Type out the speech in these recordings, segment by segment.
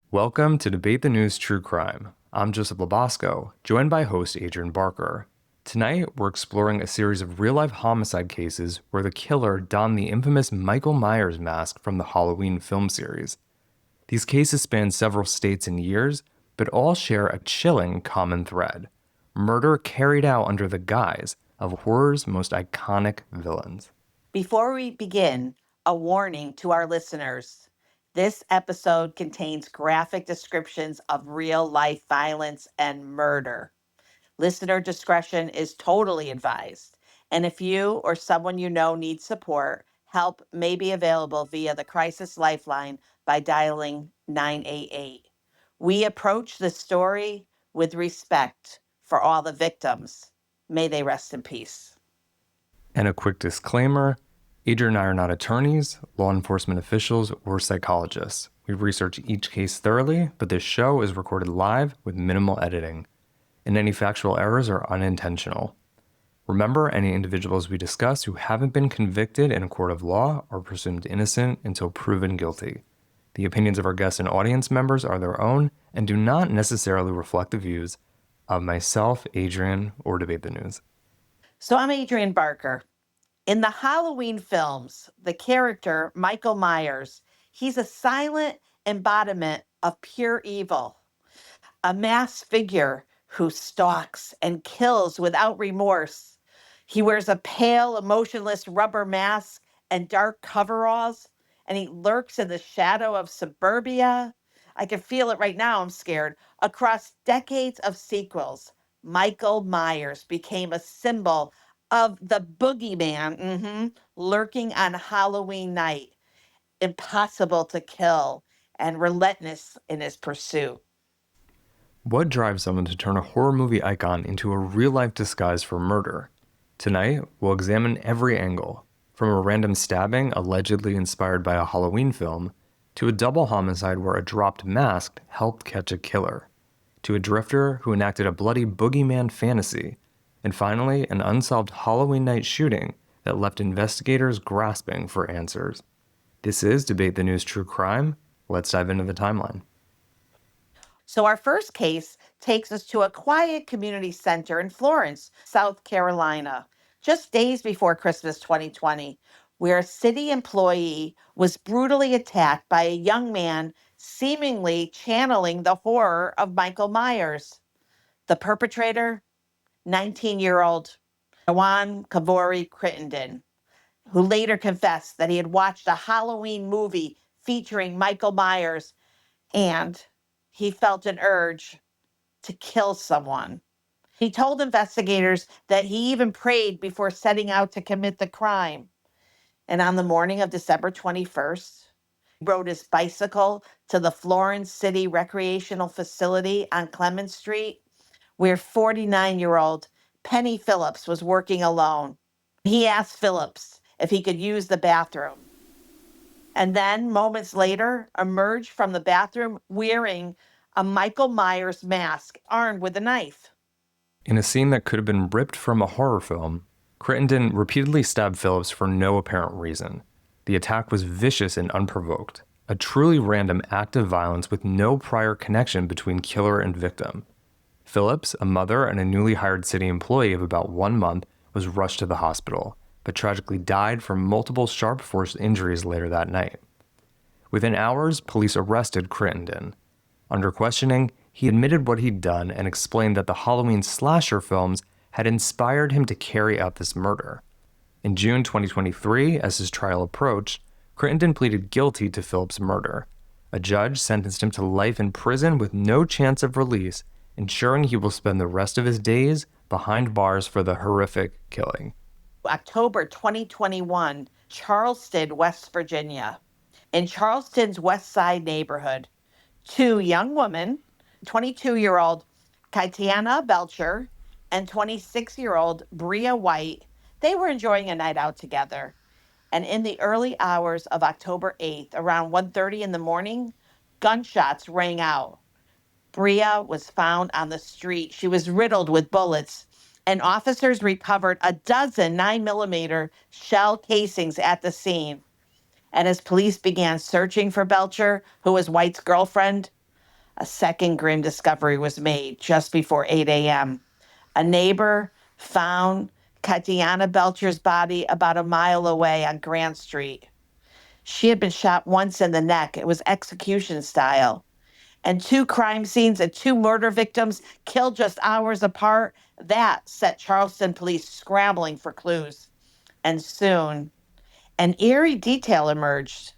Welcome to Debate the News True Crime. I'm Joseph Lobosco, joined by host Adrienne Barker. Tonight, we're exploring a series of real-life homicide cases where the killer donned the infamous Michael Myers mask from the Halloween film series. These cases span several states and years, but all share a chilling common thread: murder carried out under the guise of horror's most iconic villains. Before we begin, a warning to our listeners. This episode contains graphic descriptions of real life violence and murder. Listener discretion is totally advised. And if you or someone you know needs support, help may be available via the Crisis Lifeline by dialing 988. We approach the story with respect for all the victims. May they rest in peace. And a quick disclaimer: Adrienne and I are not attorneys, law enforcement officials, or psychologists. We research each case thoroughly, but this show is recorded live with minimal editing, and any factual errors are unintentional. Remember, any individuals we discuss who haven't been convicted in a court of law are presumed innocent until proven guilty. The opinions of our guests and audience members are their own and do not necessarily reflect the views of myself, Adrienne, or Debate the News. So I'm Adrienne Barker. In the Halloween films, the character Michael Myers, he's a silent embodiment of pure evil, a masked figure who stalks and kills without remorse. He wears a pale, emotionless rubber mask and dark coveralls, and he lurks in the shadow of suburbia. I can feel it right now. I'm scared. Across decades of sequels, Michael Myers became a symbol of the boogeyman, lurking on Halloween night, impossible to kill, and relentless in his pursuit. What drives someone to turn a horror movie icon into a real-life disguise for murder? Tonight, we'll examine every angle, from a random stabbing allegedly inspired by a Halloween film, to a double homicide where a dropped mask helped catch a killer, to a drifter who enacted a bloody boogeyman fantasy, and finally, an unsolved Halloween night shooting that left investigators grasping for answers. This is Debate the News True Crime. Let's dive into the timeline. So our first case takes us to a quiet community center in Florence, South Carolina, just days before Christmas 2020, where a city employee was brutally attacked by a young man seemingly channeling the horror of Michael Myers. The perpetrator, 19-year-old Juan Kavori Crittenden, who later confessed that he had watched a Halloween movie featuring Michael Myers and he felt an urge to kill someone. He told investigators that he even prayed before setting out to commit the crime. And on the morning of December 21st, he rode his bicycle to the Florence City Recreational Facility on Clemens Street, where 49-year-old Penny Phillips was working alone. He asked Phillips if he could use the bathroom, and then moments later emerged from the bathroom wearing a Michael Myers mask, armed with a knife. In a scene that could have been ripped from a horror film, Crittenden repeatedly stabbed Phillips for no apparent reason. The attack was vicious and unprovoked, a truly random act of violence with no prior connection between killer and victim. Phillips, a mother and a newly hired city employee of about 1 month, was rushed to the hospital, but tragically died from multiple sharp force injuries later that night. Within hours, police arrested Crittenden. Under questioning, he admitted what he'd done and explained that the Halloween slasher films had inspired him to carry out this murder. In June 2023, as his trial approached, Crittenden pleaded guilty to Phillips' murder. A judge sentenced him to life in prison with no chance of release, ensuring he will spend the rest of his days behind bars for the horrific killing. October 2021, Charleston, West Virginia. In Charleston's West Side neighborhood, two young women, 22-year-old Kaitiana Belcher and 26-year-old Bria White, they were enjoying a night out together. And in the early hours of October 8th, around 1:30 in the morning, gunshots rang out. Bria was found on the street. She was riddled with bullets, and officers recovered a dozen 9mm shell casings at the scene. And as police began searching for Belcher, who was White's girlfriend, A second grim discovery was made just before 8 a.m. A neighbor found Katiana Belcher's body about a mile away on Grant Street. She had been shot once in the neck. It was execution style. And two crime scenes and two murder victims killed just hours apart. That set Charleston police scrambling for clues. And soon, an eerie detail emerged.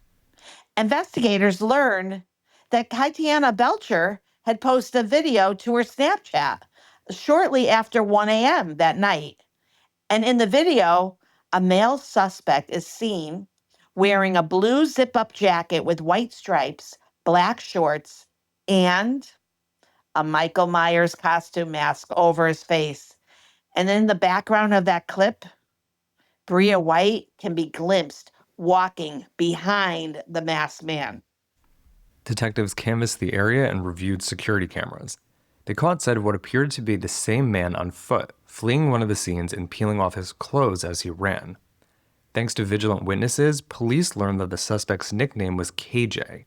Investigators learned that Katiana Belcher had posted a video to her Snapchat shortly after 1 a.m. that night. And in the video, a male suspect is seen wearing a blue zip up jacket with white stripes, black shorts, and a Michael Myers costume mask over his face. And in the background of that clip, Bria White can be glimpsed walking behind the masked man. Detectives canvassed the area and reviewed security cameras. They caught sight of what appeared to be the same man on foot, fleeing one of the scenes and peeling off his clothes as he ran. Thanks to vigilant witnesses, police learned that the suspect's nickname was KJ,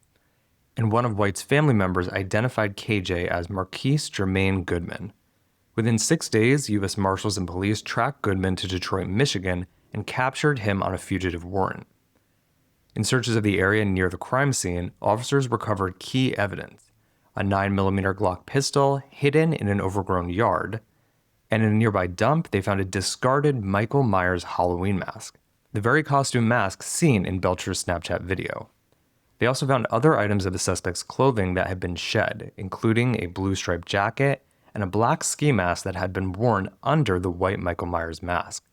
and one of White's family members identified KJ as Marquise Jermaine Goodman. Within 6 days, U.S. Marshals and police tracked Goodman to Detroit, Michigan, and captured him on a fugitive warrant. In searches of the area near the crime scene, officers recovered key evidence: a 9mm Glock pistol hidden in an overgrown yard, and in a nearby dump, they found a discarded Michael Myers Halloween mask, the very costume mask seen in Belcher's Snapchat video. They also found other items of the suspect's clothing that had been shed, including a blue striped jacket and a black ski mask that had been worn under the white Michael Myers mask.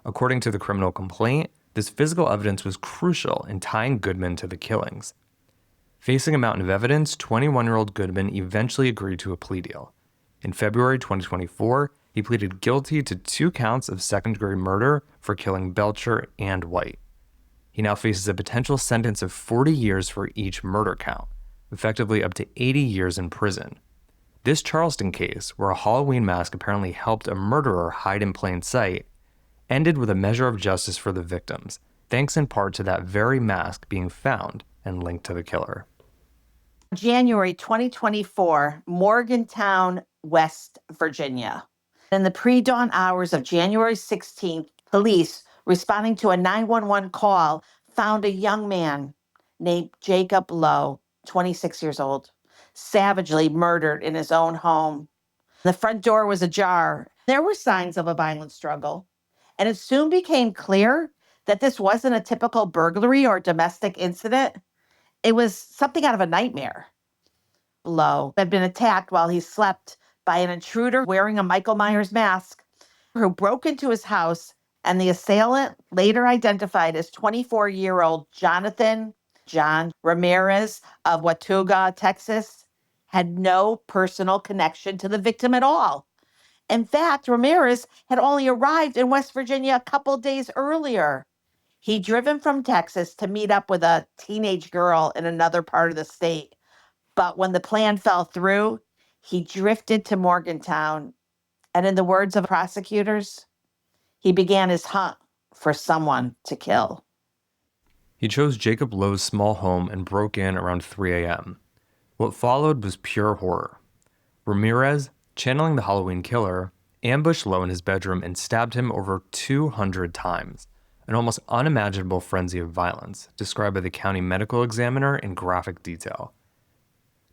According to the criminal complaint, this physical evidence was crucial in tying Goodman to the killings. Facing a mountain of evidence, 21-year-old Goodman eventually agreed to a plea deal. In February 2024, he pleaded guilty to 2 counts of second-degree murder for killing Belcher and White. He now faces a potential sentence of 40 years for each murder count, effectively up to 80 years in prison. This Charleston case, where a Halloween mask apparently helped a murderer hide in plain sight, ended with a measure of justice for the victims, thanks in part to that very mask being found and linked to the killer. January 2024, Morgantown, West Virginia. In the pre-dawn hours of January 16th, police responding to a 911 call found a young man named Jacob Lowe, 26 years old, savagely murdered in his own home. The front door was ajar. There were signs of a violent struggle, and it soon became clear that this wasn't a typical burglary or domestic incident. It was something out of a nightmare. Lowe had been attacked while he slept by an intruder wearing a Michael Myers mask who broke into his house, and the assailant, later identified as 24-year-old Jonathan John Ramirez of Watauga, Texas, had no personal connection to the victim at all. In fact, Ramirez had only arrived in West Virginia a couple days earlier. He'd driven from Texas to meet up with a teenage girl in another part of the state. But when the plan fell through, he drifted to Morgantown. And in the words of prosecutors, he began his hunt for someone to kill. He chose Jacob Lowe's small home and broke in around 3 a.m. What followed was pure horror. Ramirez, channeling the Halloween killer, ambushed Lowe in his bedroom and stabbed him over 200 times, an almost unimaginable frenzy of violence, described by the county medical examiner in graphic detail.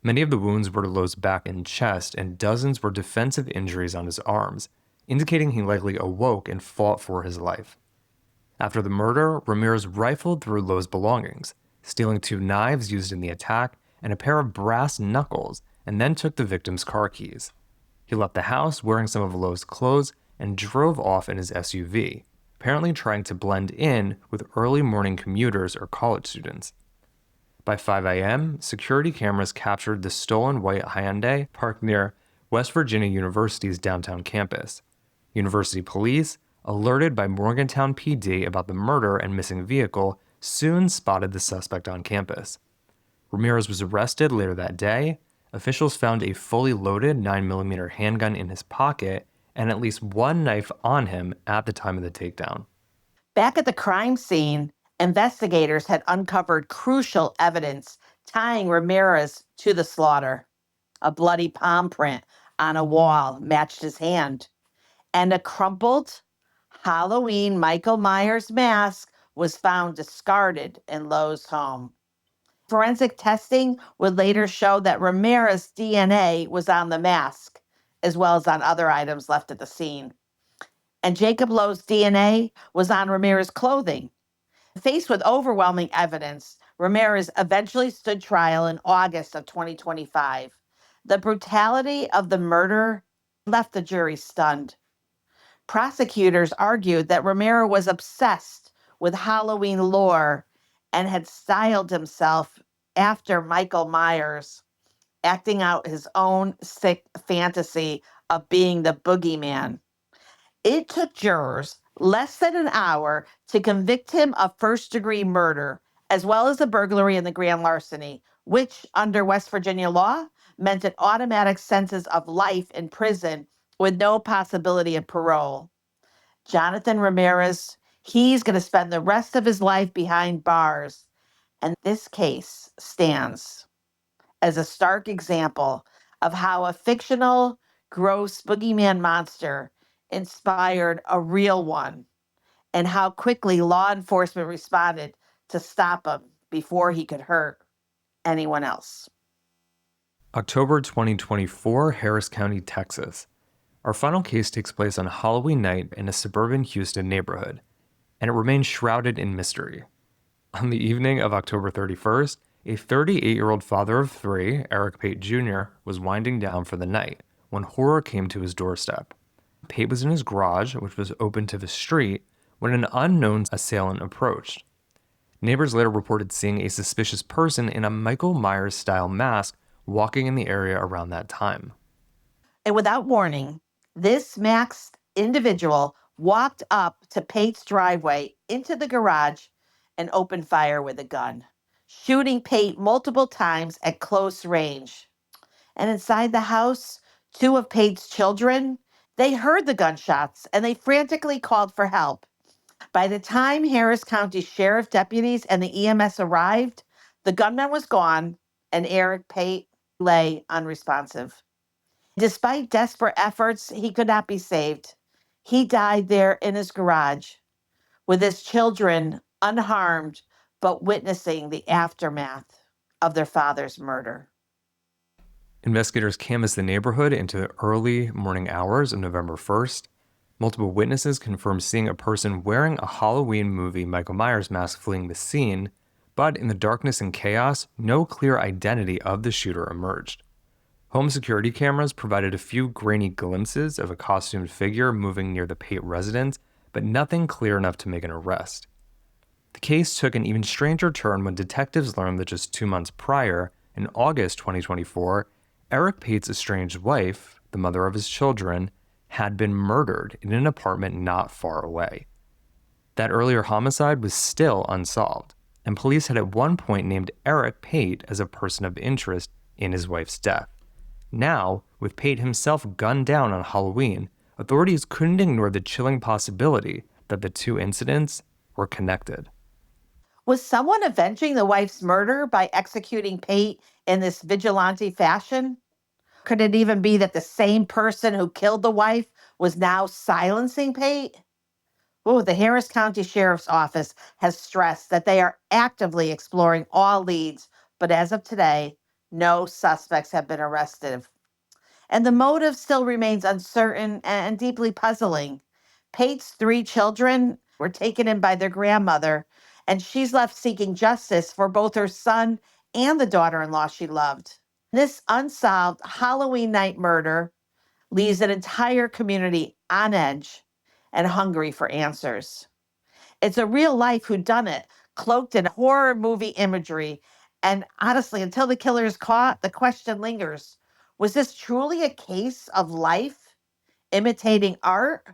Many of the wounds were to Lowe's back and chest, and dozens were defensive injuries on his arms, indicating he likely awoke and fought for his life. After the murder, Ramirez rifled through Lowe's belongings, stealing 2 knives used in the attack and a pair of brass knuckles, and then took the victim's car keys. He left the house wearing some of Lowe's clothes and drove off in his SUV, apparently trying to blend in with early morning commuters or college students. By 5 a.m., security cameras captured the stolen white Hyundai parked near West Virginia University's downtown campus. University police, alerted by Morgantown PD about the murder and missing vehicle, soon spotted the suspect on campus. Ramirez was arrested later that day. Officials found a fully loaded 9mm handgun in his pocket and at least 1 knife on him at the time of the takedown. Back at the crime scene, investigators had uncovered crucial evidence tying Ramirez to the slaughter. A bloody palm print on a wall matched his hand, and a crumpled Halloween Michael Myers mask was found discarded in Lowe's home. Forensic testing would later show that Ramirez's DNA was on the mask, as well as on other items left at the scene. And Jacob Lowe's DNA was on Ramirez's clothing. Faced with overwhelming evidence, Ramirez eventually stood trial in August of 2025. The brutality of the murder left the jury stunned. Prosecutors argued that Ramirez was obsessed with Halloween lore and had styled himself after Michael Myers, acting out his own sick fantasy of being the boogeyman. It took jurors less than an hour to convict him of first-degree murder, as well as the burglary and the grand larceny, which, under West Virginia law, meant an automatic sentence of life in prison with no possibility of parole. Jonathan Ramirez, he's going to spend the rest of his life behind bars. And this case stands as a stark example of how a fictional, gross boogeyman monster inspired a real one, and how quickly law enforcement responded to stop him before he could hurt anyone else. October 2024, Harris County, Texas. Our final case takes place on Halloween night in a suburban Houston neighborhood, and it remains shrouded in mystery. On the evening of October 31st, a 38-year-old father of three, Eric Pate Jr., was winding down for the night when horror came to his doorstep. Pate was in his garage, which was open to the street, when an unknown assailant approached. Neighbors later reported seeing a suspicious person in a Michael Myers-style mask walking in the area around that time. And without warning, this masked individual walked up to Pate's driveway into the garage and opened fire with a gun, shooting Pate multiple times at close range. And inside the house, two of Pate's children, they heard the gunshots and they frantically called for help. By the time Harris County Sheriff deputies and the EMS arrived, the gunman was gone and Eric Pate lay unresponsive. Despite desperate efforts, he could not be saved. He died there in his garage with his children unharmed, but witnessing the aftermath of their father's murder. Investigators canvassed the neighborhood into the early morning hours of November 1st. Multiple witnesses confirmed seeing a person wearing a Halloween movie Michael Myers mask fleeing the scene, but in the darkness and chaos, no clear identity of the shooter emerged. Home security cameras provided a few grainy glimpses of a costumed figure moving near the Pate residence, but nothing clear enough to make an arrest. The case took an even stranger turn when detectives learned that just 2 months prior, in August 2024, Eric Pate's estranged wife, the mother of his children, had been murdered in an apartment not far away. That earlier homicide was still unsolved, and police had at one point named Eric Pate as a person of interest in his wife's death. Now, with Pate himself gunned down on Halloween, authorities couldn't ignore the chilling possibility that the two incidents were connected. Was someone avenging the wife's murder by executing Pate in this vigilante fashion? Could it even be that the same person who killed the wife was now silencing Pate? Oh, the Harris County Sheriff's Office has stressed that they are actively exploring all leads, but as of today, no suspects have been arrested. And the motive still remains uncertain and deeply puzzling. Pate's three children were taken in by their grandmother, and she's left seeking justice for both her son and the daughter in law she loved. This unsolved Halloween night murder leaves an entire community on edge and hungry for answers. It's a real life whodunit, cloaked in horror movie imagery. And honestly, until the killer is caught, the question lingers. Was this truly a case of life imitating art,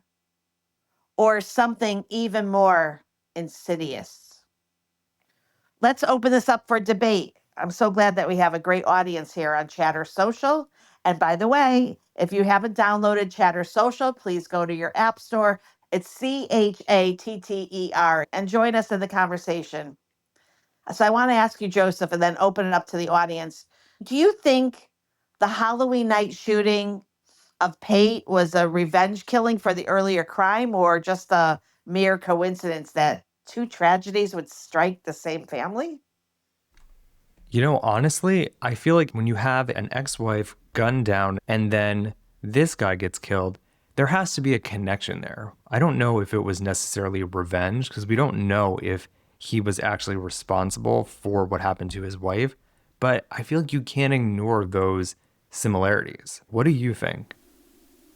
or something even more insidious? Let's open this up for debate. I'm so glad that we have a great audience here on Chatter Social. And by the way, if you haven't downloaded Chatter Social, please go to your app store. It's CHATTER and join us in the conversation. So I want to ask you, Joseph, and then open it up to the audience. Do you think The Halloween night shooting of Pate was a revenge killing for the earlier crime, or just a mere coincidence that two tragedies would strike the same family? You know, honestly, I feel like when you have an ex wife gunned down and then this guy gets killed, there has to be a connection there. I don't know if it was necessarily revenge because we don't know if he was actually responsible for what happened to his wife, but I feel like you can't ignore those similarities. What do you think?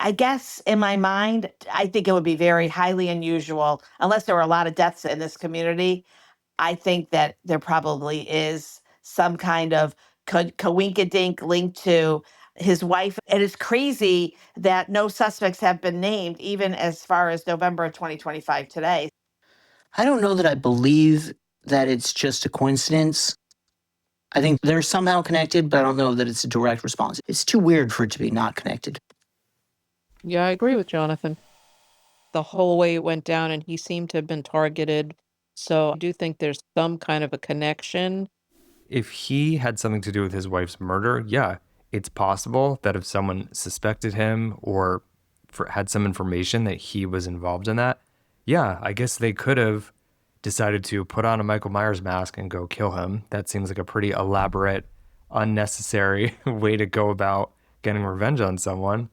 I guess in my mind, I think it would be very highly unusual, unless there were a lot of deaths in this community. I think that there probably is some kind of coinkydink linked to his wife. It is crazy that no suspects have been named, even as far as November of 2025 today. I don't know that I believe that it's just a coincidence. I think they're somehow connected, but I don't know that it's a direct response. It's too weird for it to be not connected. Yeah, I agree with Jonathan. The whole way it went down, and he seemed to have been targeted. So I do think there's some kind of a connection. If he had something to do with his wife's murder, yeah, it's possible that if someone suspected him or had some information that he was involved in that, yeah, I guess they could have decided to put on a Michael Myers mask and go kill him. That seems like a pretty elaborate, unnecessary way to go about getting revenge on someone.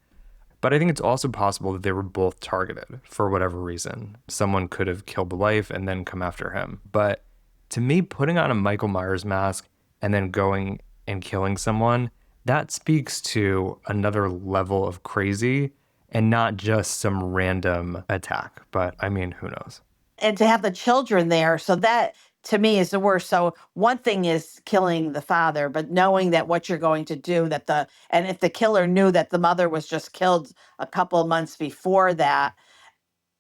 But I think it's also possible that they were both targeted for whatever reason. Someone could have killed the wife and then come after him. But to me, putting on a Michael Myers mask and then going and killing someone, that speaks to another level of crazy and not just some random attack. But I mean, who knows? And to have the children there. So that to me is the worst. So one thing is killing the father, but knowing that what you're going to do, and if the killer knew that the mother was just killed a couple of months before that,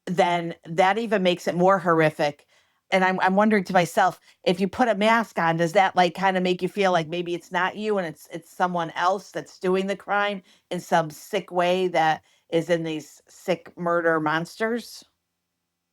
then that even makes it more horrific. And I'm wondering to myself, if you put a mask on, does that like kind of make you feel like maybe it's not you and it's someone else that's doing the crime in some sick way that is in these sick murder monsters?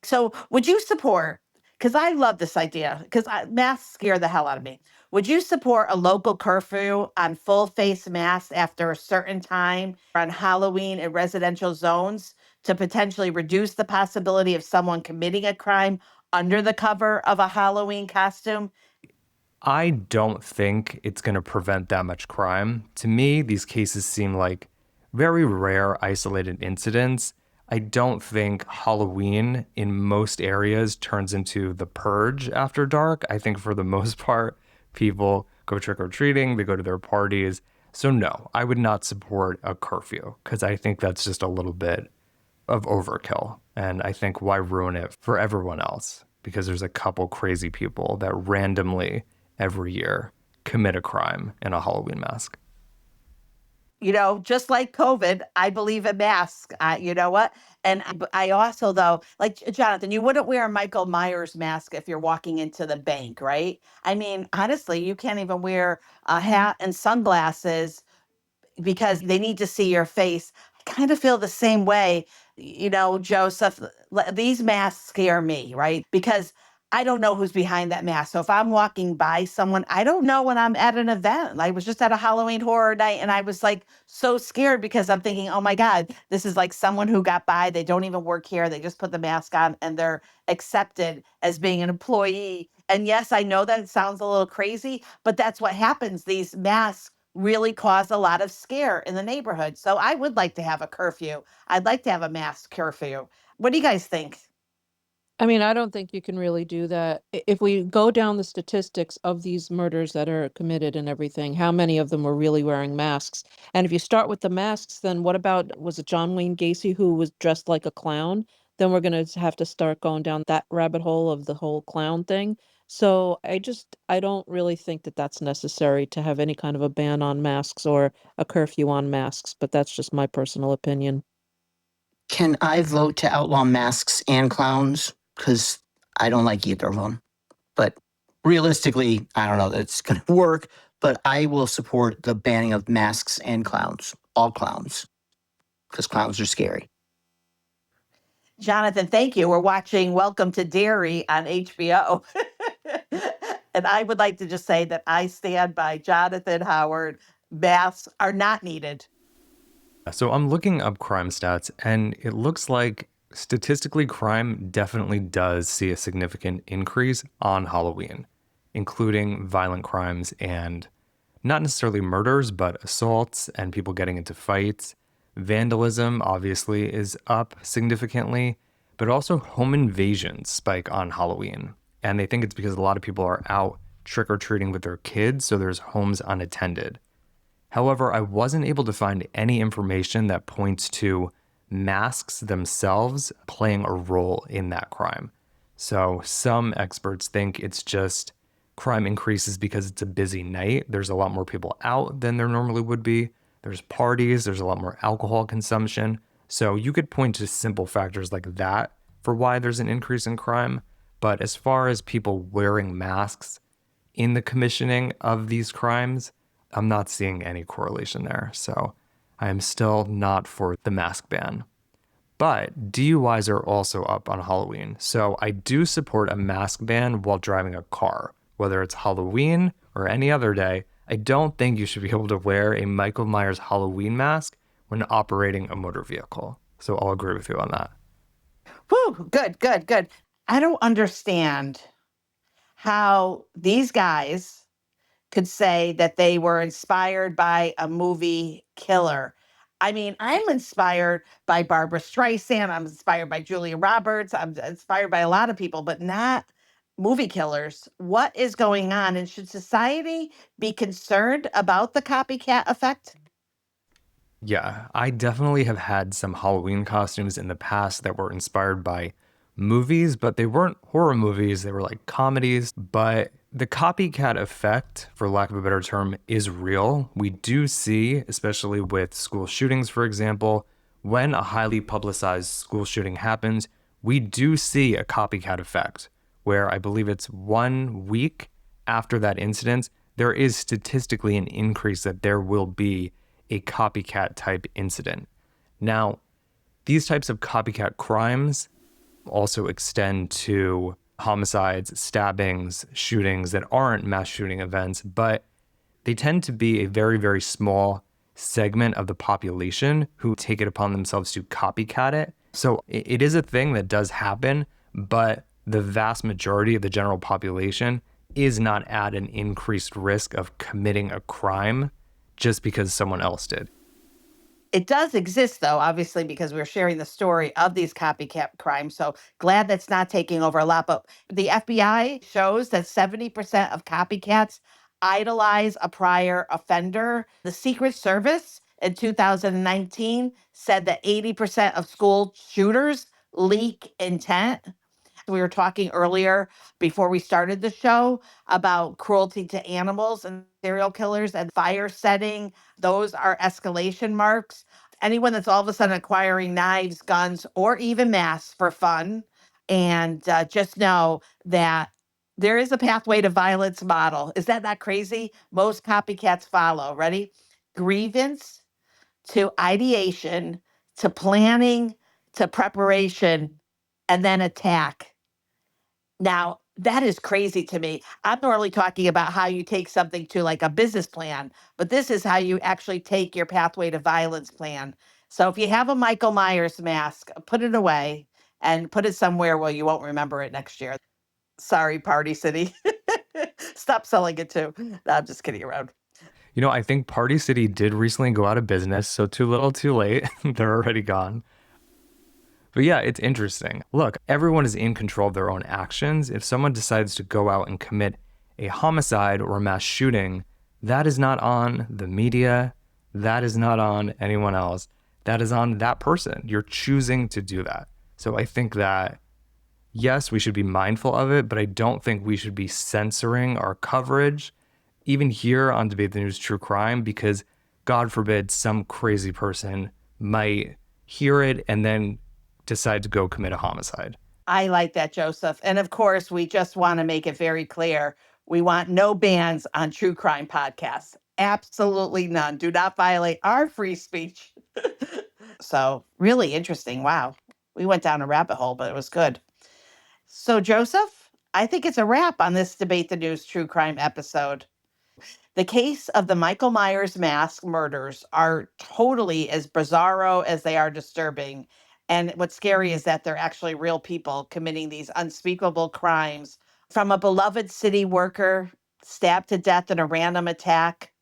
So, would you support? Because I love this idea. Because masks scare the hell out of me. Would you support a local curfew on full face masks after a certain time on Halloween in residential zones to potentially reduce the possibility of someone committing a crime under the cover of a Halloween costume? I don't think it's going to prevent that much crime. To me, these cases seem like very rare, isolated incidents. I don't think Halloween in most areas turns into the purge after dark. I think for the most part, people go trick or treating, they go to their parties. So, no, I would not support a curfew because I think that's just a little bit of overkill. And I think why ruin it for everyone else? Because there's a couple crazy people that randomly every year commit a crime in a Halloween mask. Just like COVID, I believe in masks. You know what? And I also, though, like Jonathan, you wouldn't wear a Michael Myers mask if you're walking into the bank, right? I mean, honestly, you can't even wear a hat and sunglasses because they need to see your face. I kind of feel the same way, Joseph. These masks scare me, right? Because I don't know who's behind that mask. So if I'm walking by someone, I don't know when I'm at an event. I was just at a Halloween horror night and I was like so scared because I'm thinking, oh my God, this is like someone who got by. They don't even work here. They just put the mask on and they're accepted as being an employee. And yes, I know that it sounds a little crazy, but that's what happens. These masks really cause a lot of scare in the neighborhood. So I would like to have a curfew. I'd like to have a mass curfew. What do you guys think? I mean, I don't think you can really do that. If we go down the statistics of these murders that are committed and everything, how many of them were really wearing masks? And if you start with the masks, then what about, was it John Wayne Gacy who was dressed like a clown? Then we're going to have to start going down that rabbit hole of the whole clown thing. So I don't really think that that's necessary to have any kind of a ban on masks or a curfew on masks, but that's just my personal opinion. Can I vote to outlaw masks and clowns? Because I don't like either of them. But realistically, I don't know that it's going to work, but I will support the banning of masks and clowns, all clowns, because clowns are scary. Jonathan, thank you. We're watching Welcome to Derry on HBO. And I would like to just say that I stand by Jonathan Howard. Baths are not needed. So I'm looking up crime stats, and it looks like statistically, crime definitely does see a significant increase on Halloween, including violent crimes and not necessarily murders, but assaults and people getting into fights. Vandalism obviously is up significantly, but also home invasions spike on Halloween. And they think it's because a lot of people are out trick or treating with their kids, so there's homes unattended. However, I wasn't able to find any information that points to masks themselves playing a role in that crime. So some experts think it's just crime increases because it's a busy night. There's a lot more people out than there normally would be. There's parties, there's a lot more alcohol consumption. So you could point to simple factors like that for why there's an increase in crime. But as far as people wearing masks in the commissioning of these crimes, I'm not seeing any correlation there. So I am still not for the mask ban. But DUIs are also up on Halloween. So I do support a mask ban while driving a car, whether it's Halloween or any other day. I don't think you should be able to wear a Michael Myers Halloween mask when operating a motor vehicle. So I'll agree with you on that. Whew, good, good, good. I don't understand how these guys could say that they were inspired by a movie killer. I mean, I'm inspired by Barbara Streisand. I'm inspired by Julia Roberts. I'm inspired by a lot of people, but not movie killers. What is going on? And should society be concerned about the copycat effect? Yeah, I definitely have had some Halloween costumes in the past that were inspired by movies, but they weren't horror movies. They were like comedies. But the copycat effect, for lack of a better term, is real. We do see, especially with school shootings, for example, when a highly publicized school shooting happens, we do see a copycat effect where I believe it's 1 week after that incident, there is statistically an increase that there will be a copycat type incident. Now, these types of copycat crimes also extend to homicides, stabbings, shootings that aren't mass shooting events, but they tend to be a very, very small segment of the population who take it upon themselves to copycat it. So it is a thing that does happen, but the vast majority of the general population is not at an increased risk of committing a crime just because someone else did. It does exist, though, obviously, because we're sharing the story of these copycat crimes. So glad that's not taking over a lot. But the FBI shows that 70% of copycats idolize a prior offender. The Secret Service in 2019 said that 80% of school shooters leak intent. We were talking earlier before we started the show about cruelty to animals and serial killers and fire setting. Those are escalation marks. Anyone that's all of a sudden acquiring knives, guns, or even masks for fun. And just know that there is a pathway to violence model. Is that not crazy? Most copycats follow. Ready? Grievance to ideation to planning to preparation and then attack. Now, that is crazy to me. I'm normally talking about how you take something to like a business plan, but this is how you actually take your pathway to violence plan. So if you have a Michael Myers mask, put it away and put it somewhere where you won't remember it next year. Sorry, Party City. Stop selling it too. No, I'm just kidding around. You know, I think Party City did recently go out of business, so too little, too late. They're already gone. But yeah, it's interesting. Look, everyone is in control of their own actions. If someone decides to go out and commit a homicide or a mass shooting, that is not on the media. That is not on anyone else. That is on that person. You're choosing to do that. So I think that, yes, we should be mindful of it, but I don't think we should be censoring our coverage, even here on Debate the News True Crime, because God forbid some crazy person might hear it and then decide to go commit a homicide. I like that, Joseph. And of course, we just want to make it very clear we want no bans on true crime podcasts. Absolutely none. Do not violate our free speech. So, really interesting. Wow. We went down a rabbit hole, but it was good. So, Joseph, I think it's a wrap on this Debate the News True Crime episode. The case of the Michael Myers mask murders are totally as bizarro as they are disturbing. And what's scary is that they're actually real people committing these unspeakable crimes, from a beloved city worker stabbed to death in a random attack,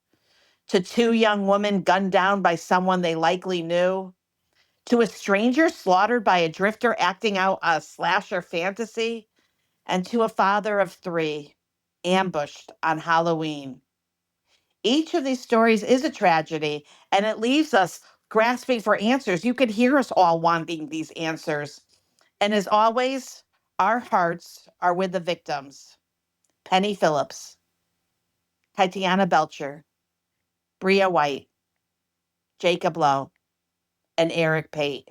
to two young women gunned down by someone they likely knew, to a stranger slaughtered by a drifter acting out a slasher fantasy, and to a father of three ambushed on Halloween. Each of these stories is a tragedy, and it leaves us grasping for answers. You could hear us all wanting these answers. And as always, our hearts are with the victims: Penny Phillips, Tatiana Belcher, Bria White, Jacob Lowe, and Eric Pate.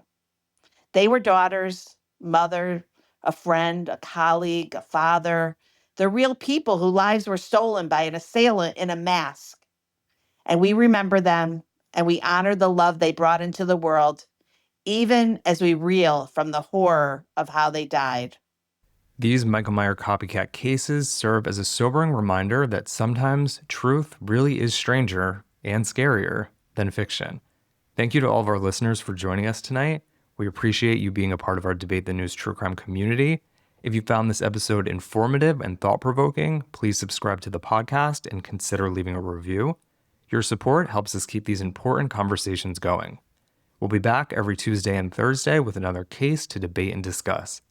They were daughters, mother, a friend, a colleague, a father. They're real people whose lives were stolen by an assailant in a mask. And we remember them and we honor the love they brought into the world, even as we reel from the horror of how they died. These Michael Myers copycat cases serve as a sobering reminder that sometimes truth really is stranger and scarier than fiction. Thank you to all of our listeners for joining us tonight. We appreciate you being a part of our Debate the News True Crime community. If you found this episode informative and thought-provoking, please subscribe to the podcast and consider leaving a review. Your support helps us keep these important conversations going. We'll be back every Tuesday and Thursday with another case to debate and discuss.